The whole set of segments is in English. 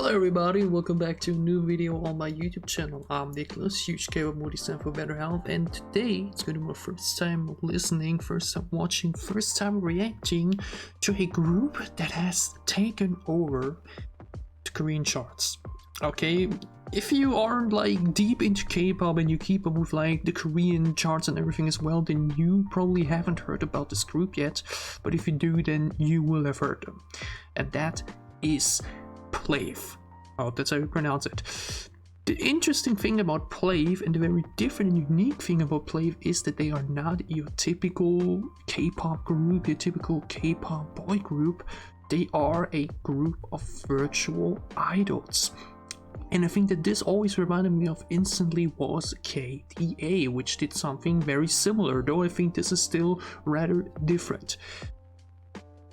Hello everybody, welcome back to a new video on my YouTube channel. I'm Nicholas, huge KaizanBlu stand for better health, and today it's gonna be my first time listening, first time watching, first time reacting to a group that has taken over the Korean charts. Okay, if you aren't like deep into K-pop and you keep up with like the Korean charts and everything as well, then you probably haven't heard about this group yet, but if you do, then you will have heard them, and that is PLAVE. Oh, that's how you pronounce it. The interesting thing about PLAVE, and the very different and unique thing about PLAVE, is that they are not your typical K-pop group, your typical K-pop boy group. They are a group of virtual idols. And I think that this always reminded me of instantly was KDA, which did something very similar, though I think this is still rather different.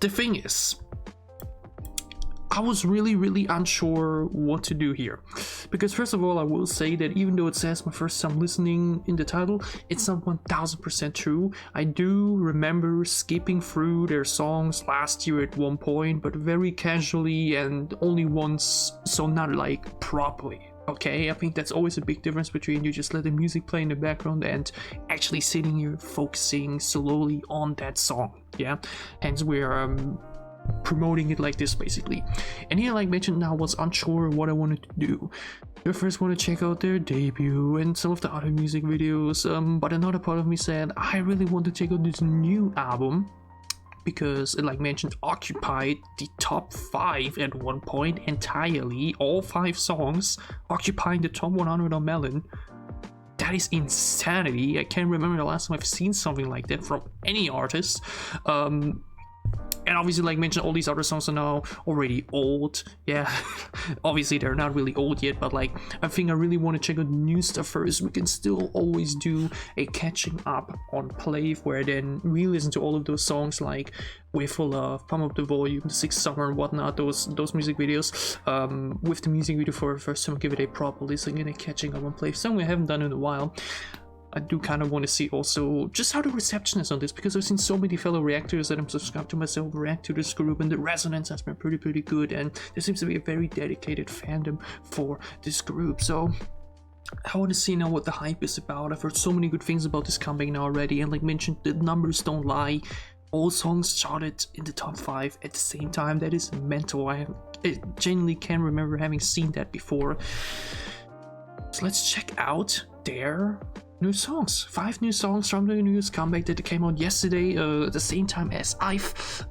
The thing is, I was really unsure what to do here, because first of all, I will say that even though it says my first time listening in the title, it's not 1000% true. I do remember skipping through their songs last year at one point, but very casually and only once, so not like properly. Okay, I think that's always a big difference between you just let the music play in the background and actually sitting here focusing slowly on that song. Yeah, hence we're promoting it like this basically. And here, like mentioned, now I was unsure what I wanted to do. I first want to check out their debut and some of the other music videos, but another part of me said I really want to check out this new album, because it, like mentioned, occupied the top 5 at one point entirely, all 5 songs occupying the top 100 on Melon. That is insanity. I can't remember the last time I've seen something like that from any artist. And obviously, like mentioned, all these other songs are now already old. Yeah, obviously they're not really old yet, but like I think I really want to check out new stuff first. We can still always do a catching up on PLAVE, where then we listen to all of those songs like Wait for Love, Pump Up the Volume, The Sixth Summer, and whatnot, those music videos. With the music video for the first time, give it a proper listening and a catching up on PLAVE, something I haven't done in a while. I do kind of want to see also just how the reception is on this, because I've seen so many fellow reactors that I'm subscribed to myself react to this group, and the resonance has been pretty good, and there seems to be a very dedicated fandom for this group. So I want to see now what the hype is about. I've heard so many good things about this comeback now already, and like mentioned, the numbers don't lie. All songs charted in the top 5 at the same time. That is mental. I genuinely can't remember having seen that before. So let's check out their new songs. 5 new songs from the newest comeback that came out yesterday at the same time as IVE.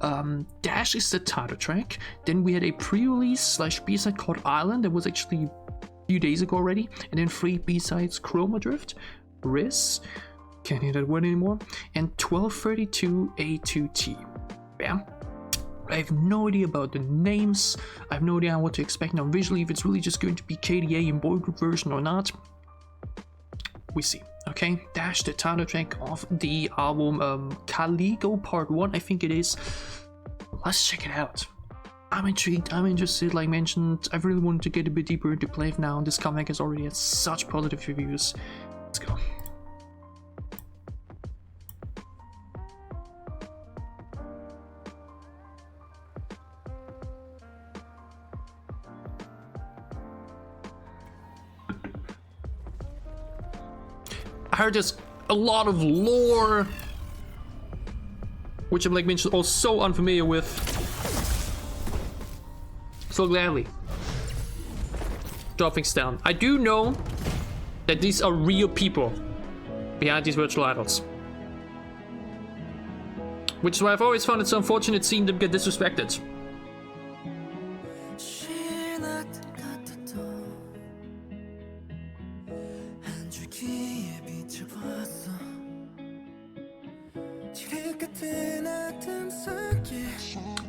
Dash is the title track. Then we had a pre-release / B-side called Island that was actually a few days ago already, and then 3 B-sides: Chroma Drift, RIZZ, can't hear that word anymore, and 1232 A2T. Yeah, I have no idea about the names. I have no idea what to expect now visually, if it's really just going to be KDA in boy group version or not. We see. Okay, Dash, the title track of the album Caligo Part 1, I think it is. Let's check it out. I'm intrigued, I'm interested. Like mentioned, I really wanted to get a bit deeper into PLAVE now, and this comeback has already had such positive reviews. Let's go. I heard there's a lot of lore, which I'm like mentioned also so unfamiliar with. So gladly drop things down. I do know that these are real people behind these virtual idols, which is why I've always found it so unfortunate seeing them get disrespected.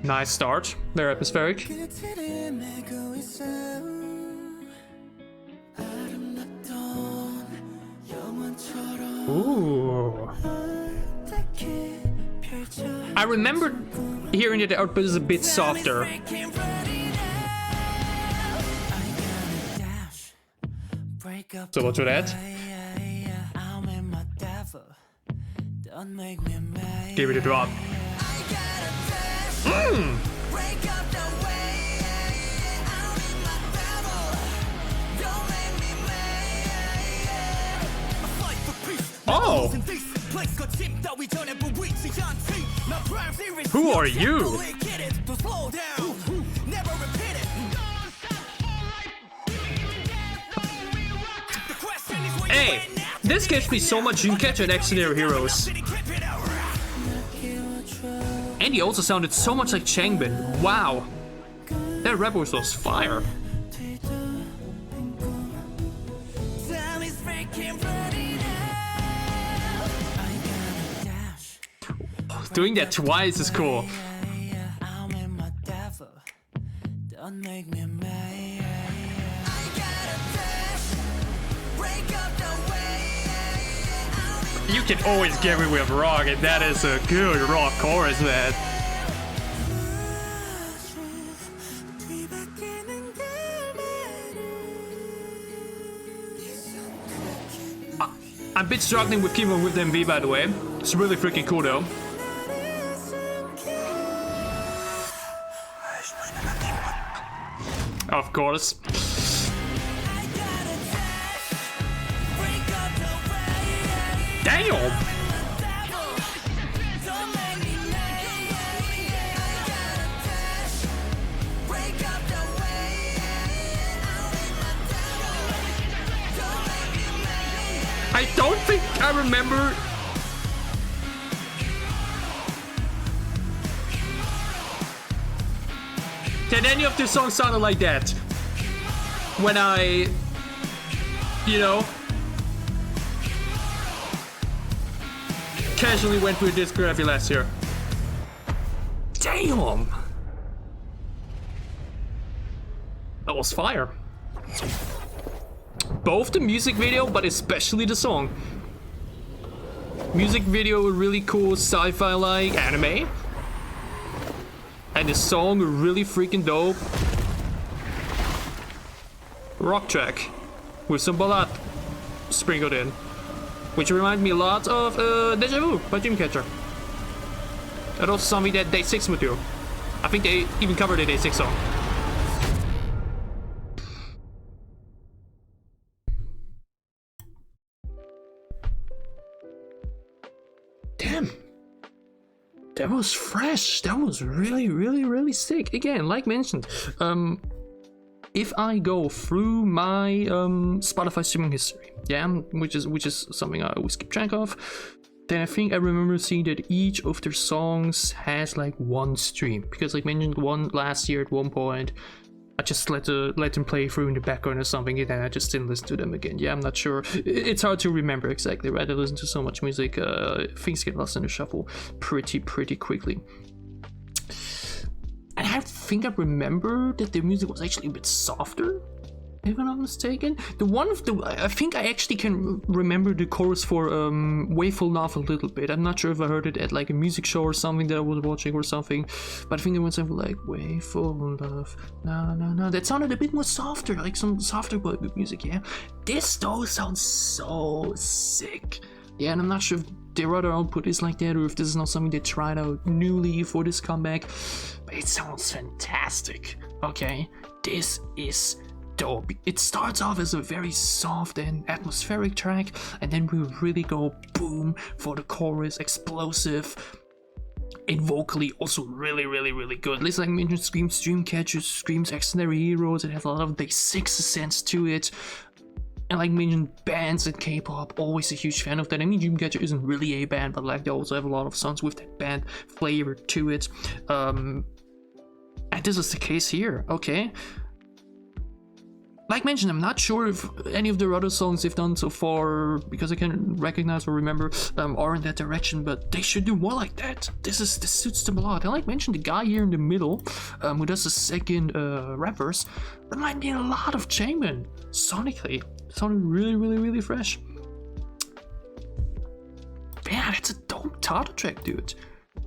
Nice start, very atmospheric. Ooh. I remember hearing that the output is a bit softer. So what's with that? Give it a drop. Oh! Who are you? Hey, this gives me so much Dreamcatcher and Extraordinary Heroes. And he also sounded so much like Changbin. Wow. That rap voice was fire. Doing that twice is cool. You can always get me with rock, and that is a good rock chorus, man. I'm a bit struggling with keeping with the MV, by the way. It's really freaking cool, though. Of course. Damn! I don't think I remember. That any of the songs sounded like that when I, you know, casually went through discography last year. Damn! That was fire. Both the music video, but especially the song. Music video, really cool sci-fi like anime. And the song, really freaking dope rock track with some ballad sprinkled in, which reminds me a lot of Deja Vu by Dreamcatcher. And also something that Day 6 would do. I think they even covered the Day 6 song. Damn. That was fresh. That was really sick. Again, like mentioned, if I go through my Spotify streaming history, yeah, which is something I always keep track of, then I think I remember seeing that each of their songs has like one stream, because like mentioned one last year at one point, I just let them play through in the background or something, and then I just didn't listen to them again. Yeah, I'm not sure. It's hard to remember exactly, right? I listen to so much music, things get lost in the shuffle pretty quickly. And I think I remember that their music was actually a bit softer, if I'm not mistaken. I think I actually can remember the chorus for Wayful Love a little bit. I'm not sure if I heard it at like a music show or something that I was watching or something, but I think there was something like Wayful Love, no. That sounded a bit more softer, like some softer boy music, yeah. This though sounds so sick. Yeah, and I'm not sure if their other output is like that, or if this is not something they tried out newly for this comeback, but it sounds fantastic. Okay, this is dope. It starts off as a very soft and atmospheric track, and then we really go boom for the chorus, explosive, and vocally also really good. At least like I mentioned, screams Dreamcatcher, screams Extraordinary Heroes. It has a lot of Day 6 sense to it. And like mentioned, bands and K-pop, always a huge fan of that. I mean, Dreamcatcher isn't really a band, but like they also have a lot of songs with that band flavor to it. And this is the case here, okay? Like mentioned, I'm not sure if any of their other songs they've done so far, because I can recognize or remember, are in that direction, but they should do more like that. This suits them a lot. And like mentioned, the guy here in the middle, who does the second rap verse, remind me a lot of Changbin sonically. Sounded really fresh. Yeah, that's a dope title track, dude.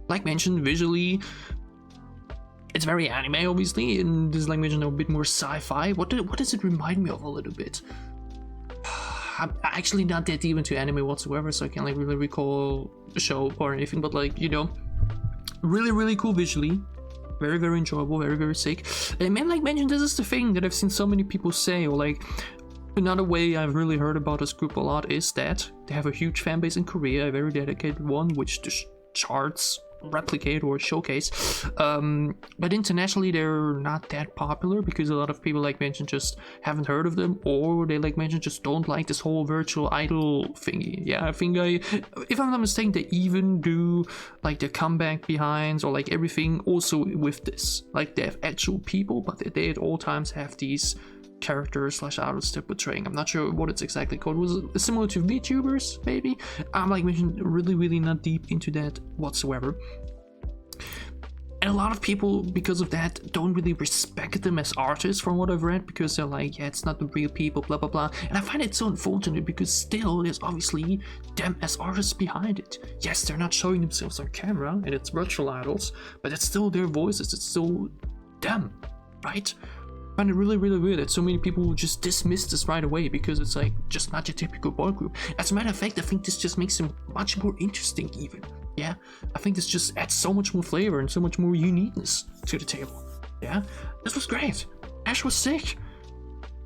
Like mentioned, visually, it's very anime, obviously, and this is like mentioned a bit more sci-fi. What does it remind me of a little bit? I'm actually not that deep into anime whatsoever, so I can't like really recall the show or anything. But like, you know, really cool visually. Very enjoyable, very sick. And man, like mentioned, this is the thing that I've seen so many people say, or like Another way I've really heard about this group a lot is that they have a huge fan base in Korea, a very dedicated one, which the charts replicate or showcase. But internationally, they're not that popular because a lot of people, like mentioned, just haven't heard of them, or they, like mentioned, just don't like this whole virtual idol thingy. Yeah, I think if I'm not mistaken, they even do like the comeback behinds or like everything also with this. Like they have actual people, but they at all times have these characters slash artists they're portraying. I'm not sure what it's exactly called. Was it similar to VTubers maybe? I'm like mentioned, really not deep into that whatsoever. And a lot of people, because of that, don't really respect them as artists from what I've read, because they're like, yeah, it's not the real people, blah blah blah. And I find it so unfortunate because still there's obviously them as artists behind it. Yes, they're not showing themselves on camera and it's virtual idols, but it's still their voices, it's still them, right? I find it really weird that so many people will just dismiss this right away because it's like just not your typical boy group. As a matter of fact, I think this just makes them much more interesting even. Yeah, I think this just adds so much more flavor and so much more uniqueness to the table. Yeah, this was great. Ash was sick.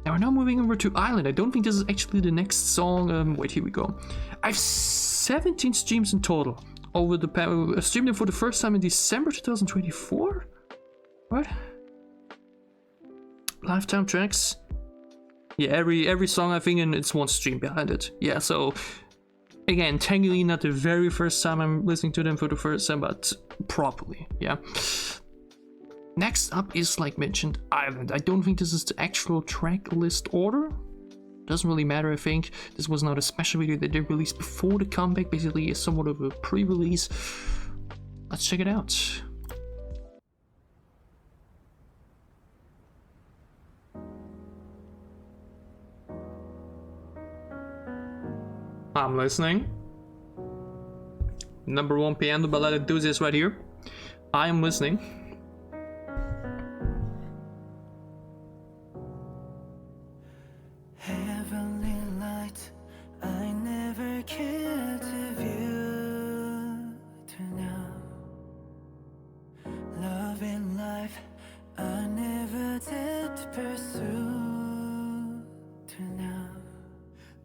Now we're now moving over to Island. I don't think this is actually the next song. Wait, here we go. I have 17 streams in total over the streamed them for the first time in December 2024. What? Lifetime tracks. Yeah, every song I think, and it's one stream behind it. Yeah, so again, technically not the very first time I'm listening to them for the first time, but properly. Yeah. Next up is, like mentioned, Island. I don't think this is the actual track list order. Doesn't really matter. I think this was not a special video that they released before the comeback. Basically, it's somewhat of a pre-release. Let's check it out. I'm listening. Number 1 piano ballad enthusiast right here. I am listening. Heavenly light, I never cared to view to now. Love in life, I never did pursue to now.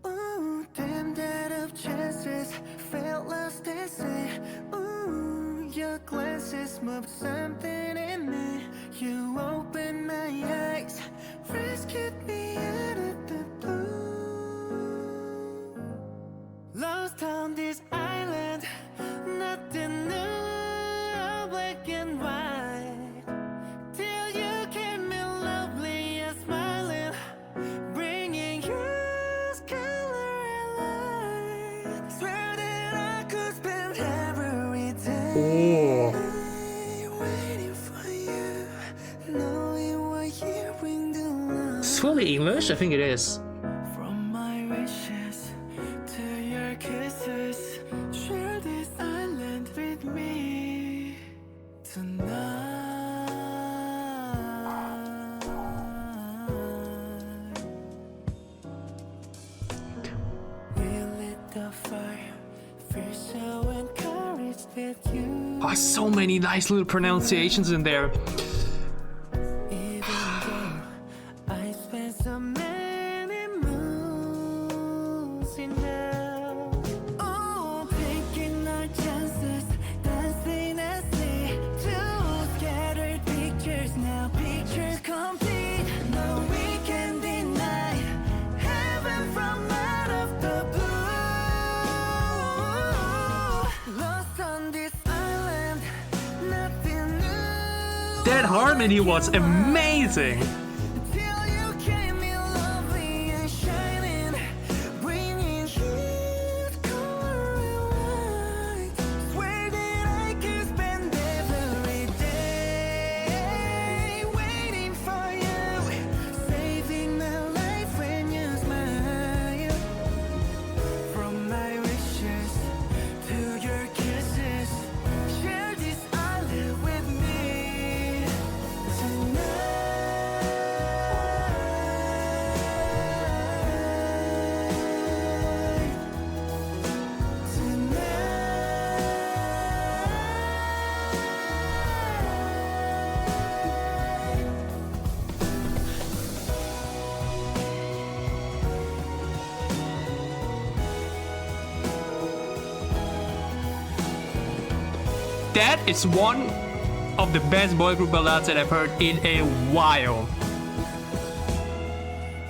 Ooh, damn that of chances, felt lost and say, ooh, your glances moved something in me. You opened my eyes, rescued me out of the blue. Lost on this island, nothing new, black and white. Till you came in lovely and smiling, bringing yours color and light. Swear that I could spend every day waiting for you, knowing what you bring to life. It's fully English? I think it is. From my wishes to your kisses, share this island with me tonight. We lit the fire, feel so encouraged with you. Oh, so many nice little pronunciations in there. Even though I spent so many moons in hell. Oh, taking our chances, dancing as sea. Two scattered pictures, now pictures complete. No, we can deny heaven from out of the blue. Lost on this island, nothing new. That harmony was amazing. Till you came in lovely and shining, bringing heat, color and light. Swear that I could spend every day waiting for you, saving my life when you smile. From my wishes to your kisses, share this island with me tonight. That is one of the best boy group ballads that I've heard in a while.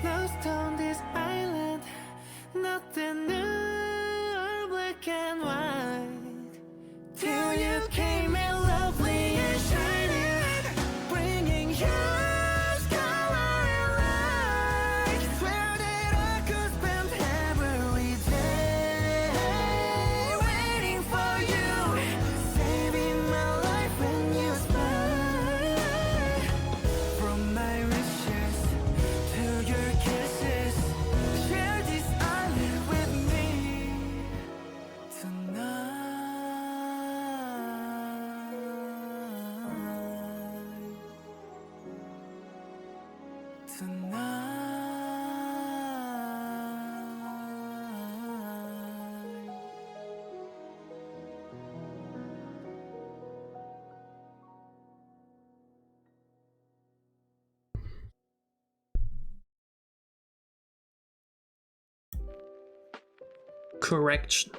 Lost on this island, nothing new or black and white. Till you came in lovely and shining, bringing your color and light. Swear that I could spend every day waiting for you, saving my life when you smile. From my wishes to your kisses, share this island with me tonight. Tonight. Correction.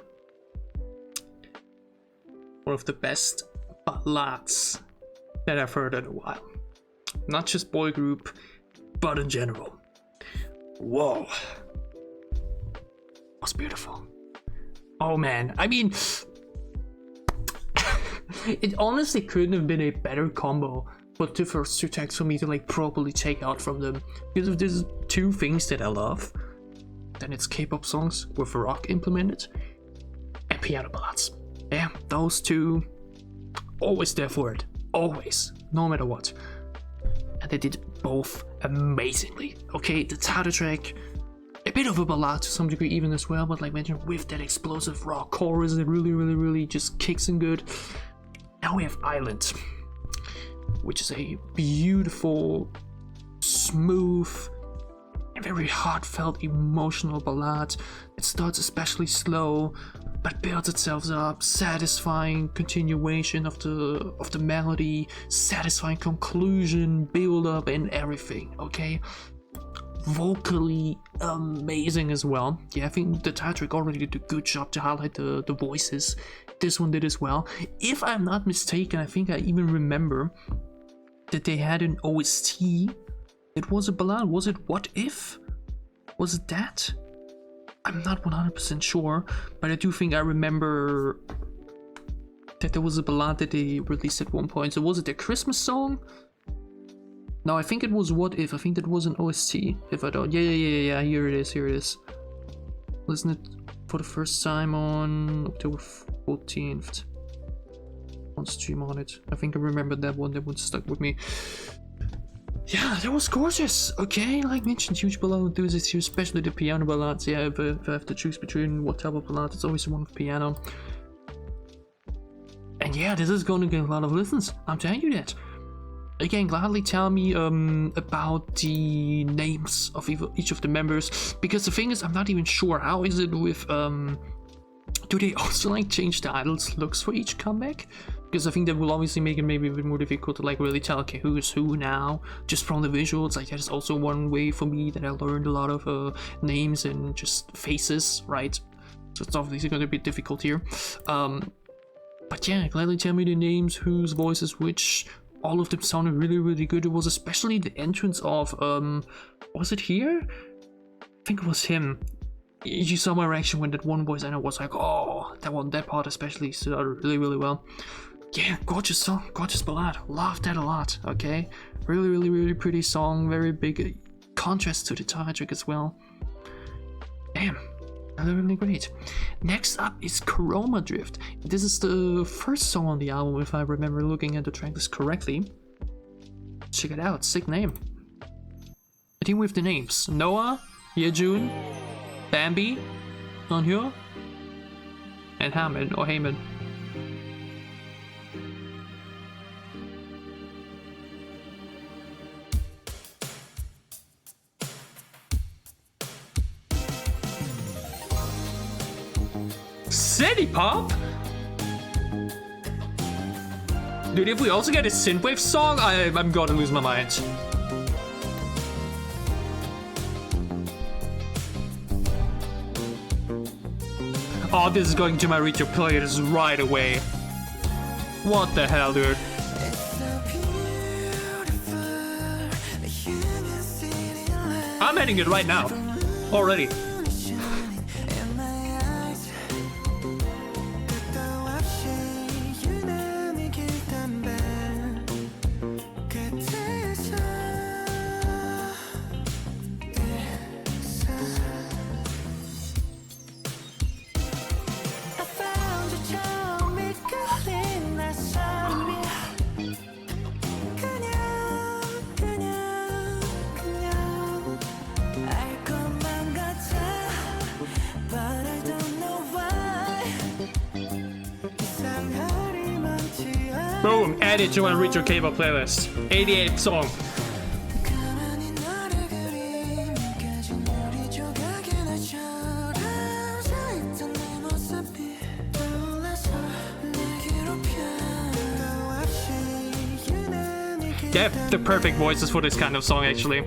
One of the best ballads that I've heard in a while. Not just boy group, but in general. Whoa. Was beautiful. Oh man, I mean, it honestly couldn't have been a better combo for the first two tracks for me to like properly take out from them. Because if there's two things that I love, then it's K-pop songs with rock implemented and piano ballads. Yeah, those two, always there for it. Always, no matter what. And they did both amazingly. Okay, the title track, a bit of a ballad to some degree even as well, but like mentioned, with that explosive rock chorus that really just kicks in good. Now we have Island, which is a beautiful, smooth, and very heartfelt, emotional ballad. It starts especially slow, but builds itself up, satisfying continuation of the melody, satisfying conclusion, build up, and everything. Okay, vocally amazing as well. Yeah, I think the title track already did a good job to highlight the voices. This one did as well. If I'm not mistaken, I think I even remember that they had an OST. It was a ballad. Was it What If? Was it that? I'm not 100% sure, but I do think I remember that there was a ballad that they released at one point. So was it their Christmas song? No, I think it was What If. I think that was an OST. If I don't, yeah. Here it is. Listen it for the first time on October 14th. On stream on it. I think I remember that one. That one stuck with me. Yeah, that was gorgeous. Okay, like mentioned, huge ballad enthusiast here, especially the piano ballads. Yeah, if I have to choose between what type of ballad, it's always one with piano. And yeah, this is going to get a lot of listens. I'm telling you that. Again, gladly tell me about the names of each of the members, because the thing is, I'm not even sure how is it with do they also like change the idols' looks for each comeback? Because I think that will obviously make it maybe a bit more difficult to like really tell, okay, who is who now, just from the visuals. Like that is also one way for me that I learned a lot of names and just faces, right? So it's obviously going to be difficult here. But yeah, gladly tell me the names, whose voices which. All of them sounded really good. It was especially the entrance of was it here? I think it was him. You saw my reaction when that one voice, and I was like, oh, that part especially stood out really well. Yeah, gorgeous song, gorgeous ballad. Loved that a lot. Okay, really pretty song. Very big contrast to the title track as well. Damn, really great. Next up is Chroma Drift. This is the first song on the album, if I remember looking at the track list correctly. Check it out, sick name. I think we have the names: Noah, Yejun, Bambi, Sunhyo, and Haman or Heyman. City Pop? Dude, if we also get a synthwave song, I'm gonna lose my mind. Oh, this is going to my retail playlist right away. What the hell, dude? I'm hitting it right now. Already. Boom, add it to my retro K-pop playlist. 88th song. They have the perfect voices for this kind of song, actually.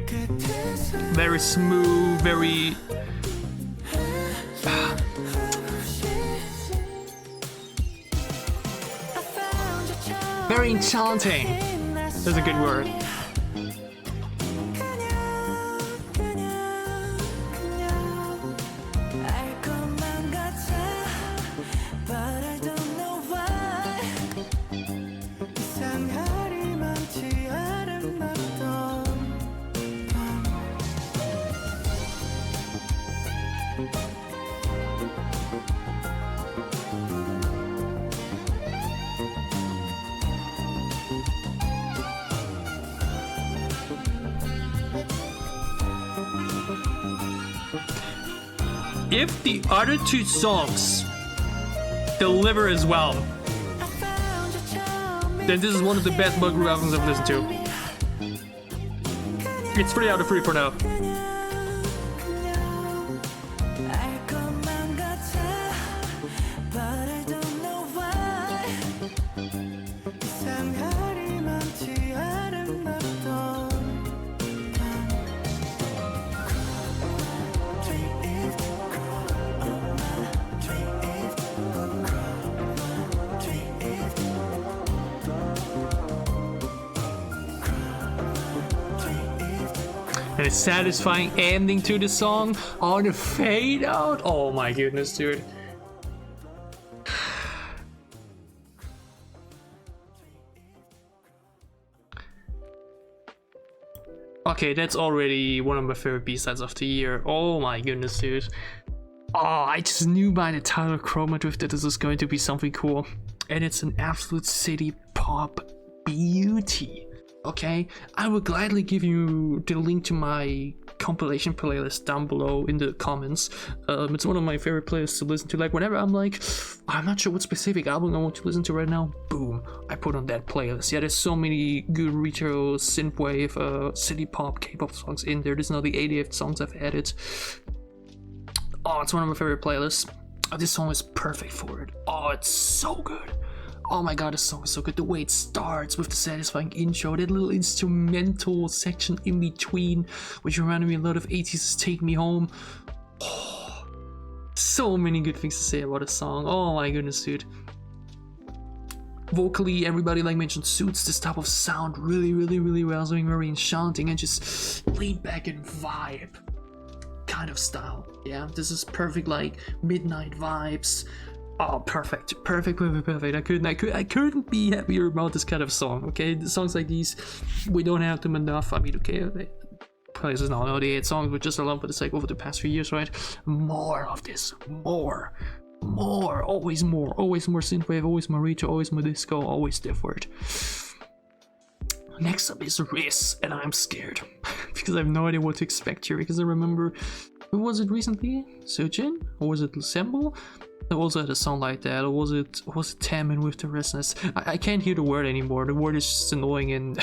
Very smooth, very... very enchanting. That's a good word. If the other two songs deliver as well, then this is one of the best boy group albums I've listened to. It's 3 out of 3 for now. And a satisfying ending to the song on a fade out. Oh my goodness, dude. Okay, that's already one of my favorite B-sides of the year. Oh my goodness, dude. Oh, I just knew by the title Chroma that this was going to be something cool. And it's an absolute city pop beauty. Okay, I will gladly give you the link to my compilation playlist down below in the comments. It's one of my favorite playlists to listen to. Like whenever I'm like, I'm not sure what specific album I want to listen to right now, boom, I put on that playlist. Yeah, there's so many good retro synthwave, city pop, K-pop songs in there. There's now the 88th songs I've added. Oh, it's one of my favorite playlists. Oh, this song is perfect for it. Oh, it's so good. Oh my god, this song is so good. The way it starts with the satisfying intro, that little instrumental section in between, which reminded me a lot of 80s Take Me Home. Oh, so many good things to say about the song. Oh my goodness, dude. Vocally, everybody, like mentioned, suits this type of sound really well, something very enchanting and just lean back and vibe kind of style. Yeah, this is perfect, like midnight vibes. Oh, perfect. I couldn't be happier about this kind of song. Okay, the songs like these, we don't have them enough. I mean, okay, places now know the 8 songs, but just alone for the sake over the past few years, right? More of this, more, always more synthwave, always more retro, always more disco, always different. Next up is RIZZ, and I'm scared because I have no idea what to expect here. Because I remember, who was it recently? Sojin, or was it Ensemble? It also had a song like that, or was it Taemin with the restless? I can't hear the word anymore. The word is just annoying, and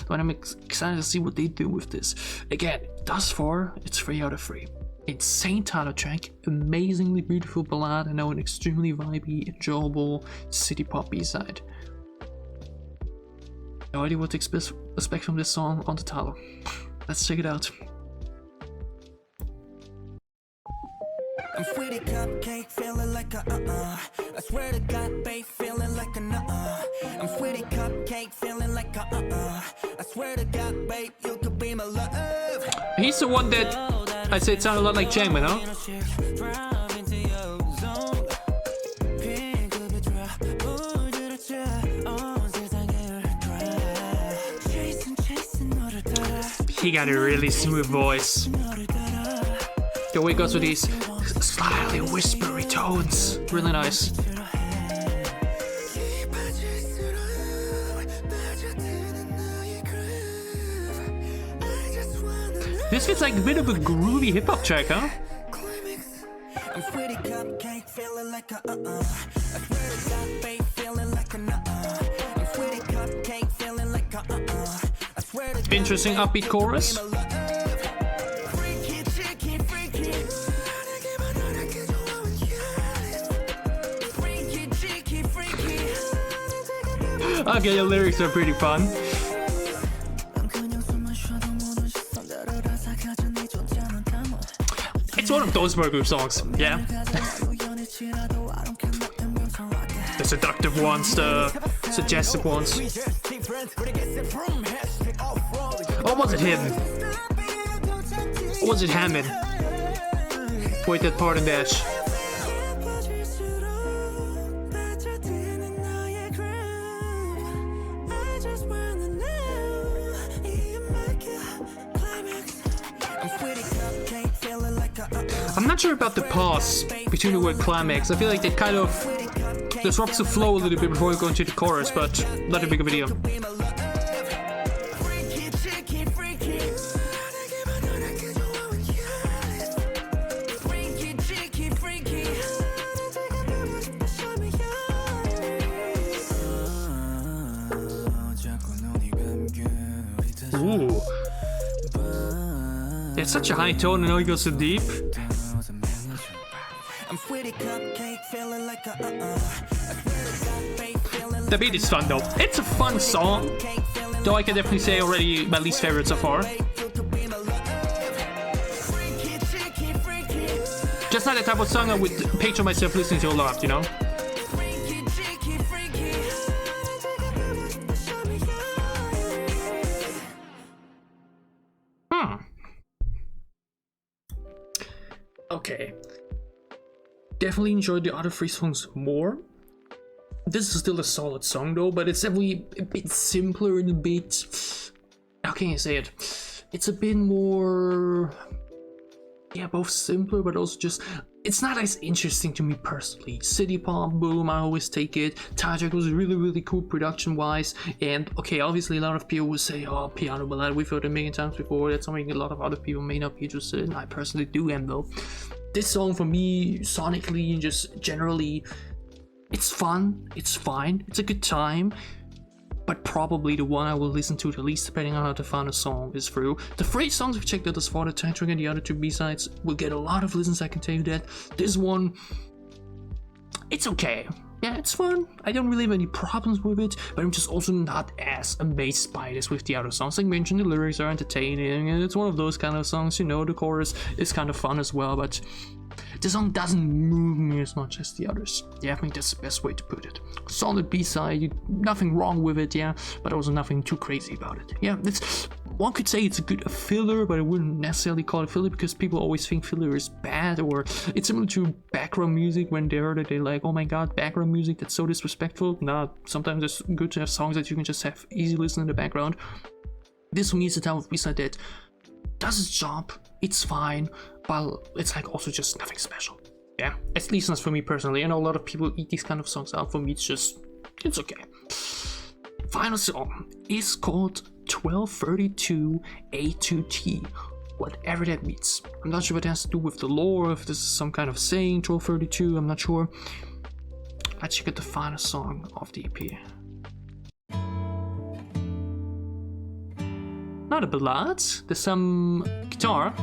but I'm excited to see what they do with this. Again, thus far, it's 3 out of 3. Insane title track, amazingly beautiful ballad, and now an extremely vibey, enjoyable city pop B-side. No idea what to expect from this song on the title. Let's check it out. I'm sweetie cupcake, feeling like a I swear to God, babe, feeling like a I'm sweetie cupcake, feeling like I swear to God, babe, you could be my love. He's the one that I said sounded a lot like Changman, huh? He got a really smooth voice. The way it goes with these slightly whispery tones. Really nice. This feels like a bit of a groovy hip-hop track, huh? I'm sweetie cupcake, feeling like I swear to God, babe, feeling like I'm sweetie cupcake, feeling like I swear to God, Interesting upbeat chorus. freaky, cheeky, freaky. Freaky, cheeky, freaky. Okay, the lyrics are pretty fun. It's one of those boy group songs, yeah. The seductive ones, the suggestive ones. Or was it him? Or was it Hammond? Wait, that part in dash. I'm not sure about the pause between the word climax. I feel like that kind of disrupts the flow a little bit before we go into the chorus, but not a big of a deal. Ooh. It's such a high tone and all it goes so deep. The beat is fun though. It's a fun song, though I can definitely say already my least favorite so far. Just not the type of song I would picture myself listening to a lot, you know? Okay. Definitely enjoyed the other three songs more. This is still a solid song though, but it's definitely a bit simpler and a bit... How can I say it? It's a bit more... Yeah, both simpler, but also just... It's not as interesting to me personally. City Pop, boom, I always take it. Tajak was really, really cool production-wise. And, okay, obviously a lot of people would say, oh, piano ballad, we've heard it a million times before. That's something a lot of other people may not be interested in. I personally do am, though. This song, for me, sonically and just generally, it's fun, it's fine, it's a good time. But probably the one I will listen to the least, depending on how the final song is through. The 3 songs we've checked out thus far, the title track and the other 2 B-sides, will get a lot of listens, I can tell you that. This one, it's okay. Yeah, it's fun. I don't really have any problems with it, but I'm just also not as amazed by this with the other songs. Like I mentioned, the lyrics are entertaining, and it's one of those kind of songs, you know, the chorus is kind of fun as well, but the song doesn't move me as much as the others. Yeah, I think that's the best way to put it. Solid B-side, nothing wrong with it, yeah, but also nothing too crazy about it. Yeah, it's... One could say it's a good filler, but I wouldn't necessarily call it filler because people always think filler is bad, or it's similar to background music. When they heard it, they're like, oh my god, background music, that's so disrespectful. Nah, sometimes it's good to have songs that you can just have easy listen in the background. This for me is the type of B-side that does its job, it's fine, but it's like also just nothing special. Yeah, at least not for me personally. I know a lot of people eat these kind of songs out. For me, it's okay. Final song is called 1232 A2T, whatever that means. I'm not sure what it has to do with the lore, if this is some kind of saying, 1232, I'm not sure. Let's check out the final song of the EP. Not a ballad, there's some guitar.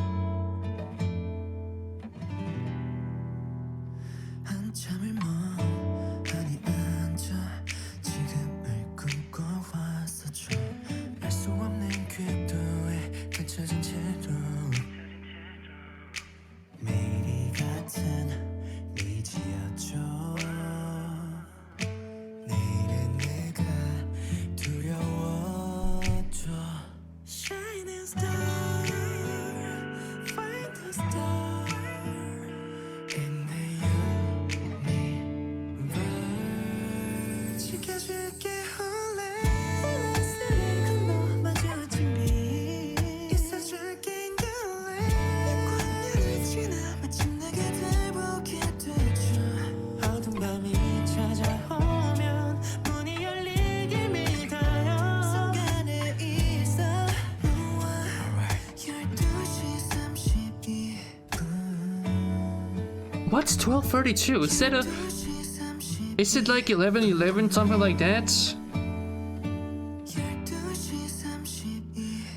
What's 12:32? Is it like 11:11, something like that?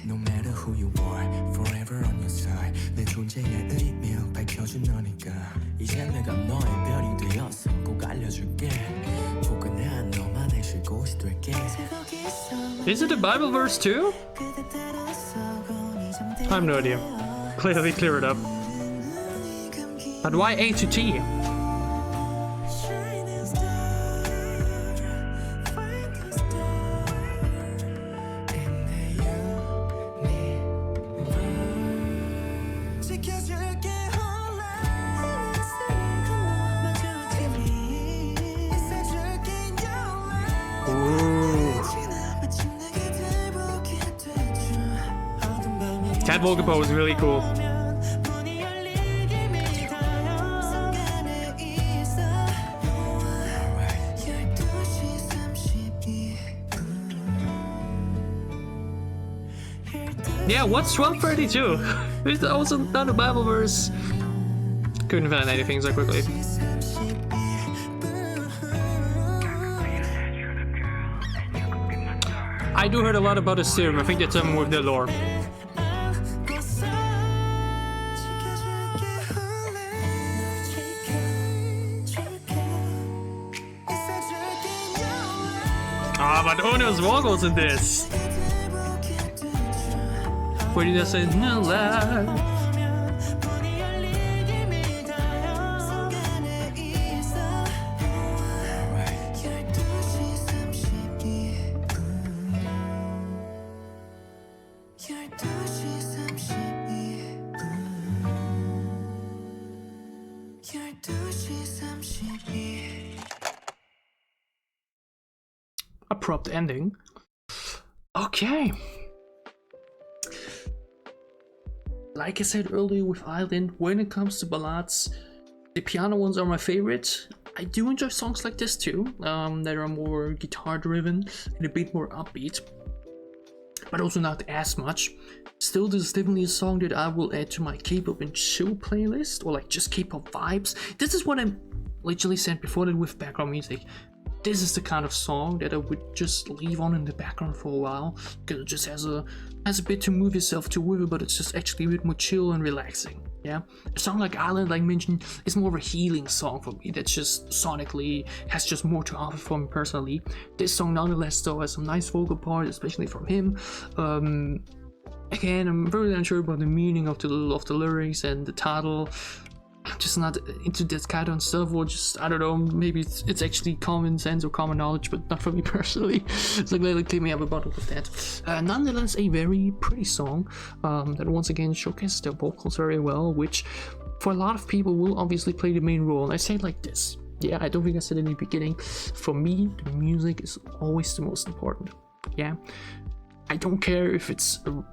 No matter who you are, forever on your side. 내 존재의 의미를 밝혀준 너니까. 이제 내가 너의 별이 되어서 꼭 알려줄게. 포근한 너만의 쉴 곳이 될게. Is it a Bible verse too? I have no idea. Clearly clear it up. But why A to T? That vocal pose is really cool. Yeah, what's 12:32? It's also not a Bible verse. Couldn't find anything so quickly. I do heard a lot about the serum. I think that's something with the lore. Ah, but Ono's vocals in this. Where did I say no lie? Abrupt ending. Okay. Like I said earlier with Island, when it comes to ballads, the piano ones are my favorite. I do enjoy songs like this too, that are more guitar driven and a bit more upbeat, but also not as much. Still, this is definitely a song that I will add to my K-pop and chill playlist, or like just K-pop vibes. This is what I literally said before that with background music. This is the kind of song that I would just leave on in the background for a while, because it just has a bit to move yourself to with it, but it's just actually a bit more chill and relaxing. Yeah, a song like Island, like mentioned, is more of a healing song for me. That's just sonically has just more to offer for me personally. This song, nonetheless, though, has some nice vocal parts, especially from him. Again, I'm very unsure about the meaning of the lyrics and the title. I'm just not into that kind of stuff, or just, I don't know, maybe it's actually common sense or common knowledge, but not for me personally. So gladly clear me up about all of that. Nonetheless, a very pretty song that once again showcases their vocals very well, which for a lot of people will obviously play the main role. And I say it like this. Yeah, I don't think I said in the beginning. For me, the music is always the most important. Yeah, I don't care if it's a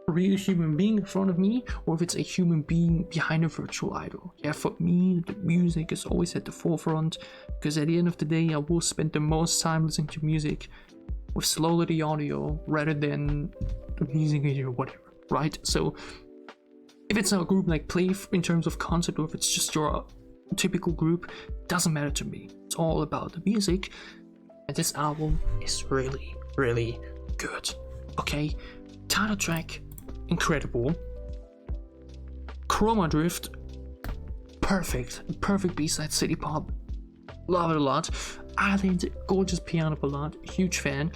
real human being in front of me or if it's a human being behind a virtual idol. Yeah, for me the music is always at the forefront, because at the end of the day I will spend the most time listening to music with slowly audio rather than the music video or whatever, right? So if it's a group like PLAVE in terms of concept, or if it's just your typical group, doesn't matter to me. It's all about the music, and this album is really, really good. Okay, title track, incredible. Chroma drift, perfect B-side city pop, love it a lot. Island, gorgeous piano ballad, huge fan.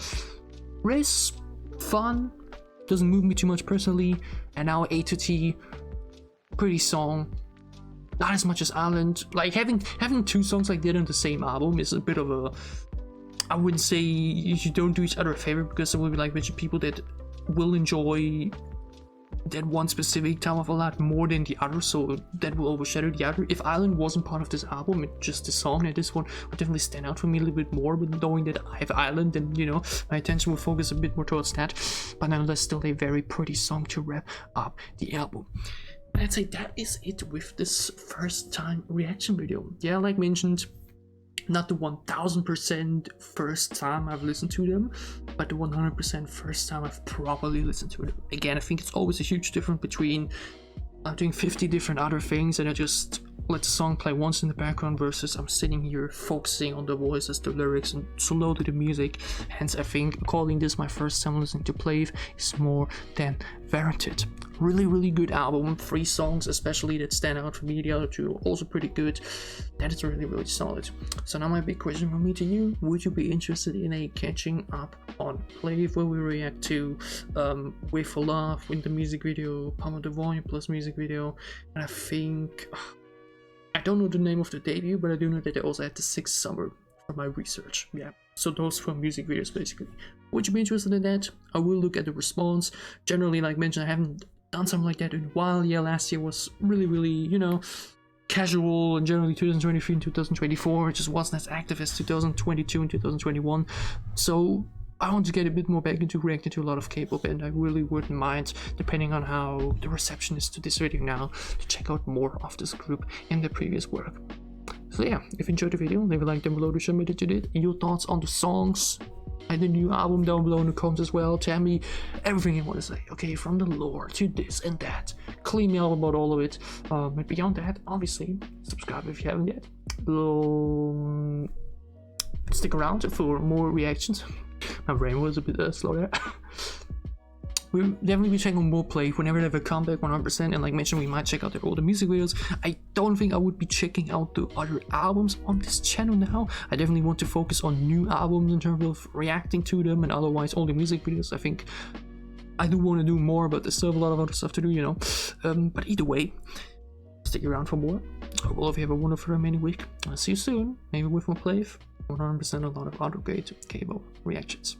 RIZZ, fun, doesn't move me too much personally. And now A to T, pretty song, not as much as Island. Like having two songs like that on the same album is a bit of a, I wouldn't say you don't do each other a favor, because there will be like a bunch of people that will enjoy that one specific time of a lot more than the other, so that will overshadow the other. If Island wasn't part of this album, it's just the song, and this one would definitely stand out for me a little bit more. But knowing that I have Island, then you know my attention will focus a bit more towards that. But nonetheless, still a very pretty song to wrap up the album. And I'd say that is it with this first time reaction video. Yeah, like mentioned, not the 1000% first time I've listened to them, but the 100% first time I've properly listened to them. Again, I think it's always a huge difference between I'm doing 50 different other things and I just let the song play once in the background versus I'm sitting here focusing on the voices, the lyrics, and slow to the music. Hence, I think calling this my first time listening to PLAVE is more than warranted. Really good album. 3 songs especially that stand out for me. The other 2 are also pretty good. That is really solid. So now my big question from me to you: would you be interested in a catching up on PLAVE where we react to Wait for Love in the music video, Pump Up the Volume plus music video, and I think I don't know the name of the debut, but I do know that they also had the 6th Summer from my research. Yeah, so those 4 music videos basically. Would you be interested in that? I will look at the response. Generally, like mentioned, I haven't done something like that in a while. Yeah, last year was really, you know, casual, and generally 2023 and 2024 it just wasn't as active as 2022 and 2021. So I want to get a bit more back into reacting to a lot of K-pop, and I really wouldn't mind, depending on how the reception is to this video now, to check out more of this group in their previous work. So yeah, if you enjoyed the video, leave a like down below to show me that you did. Your thoughts on the songs and the new album down below in the comments as well. Tell me everything you want to say. Okay, from the lore to this and that. Clean me out about all of it. And beyond that, obviously, subscribe if you haven't yet. Stick around for more reactions. My brain was a bit slow there. We'll definitely be checking more PLAVE whenever they have a comeback 100%, and like mentioned, we might check out their older music videos. I don't think I would be checking out the other albums on this channel now. I definitely want to focus on new albums in terms of reacting to them, and otherwise older music videos. I think I do want to do more, but there's still a lot of other stuff to do, you know. But either way, stick around for more. I hope all of you have a wonderful remaining week. I'll see you soon, maybe with more PLAVE, 100% a lot of other great K-pop reactions.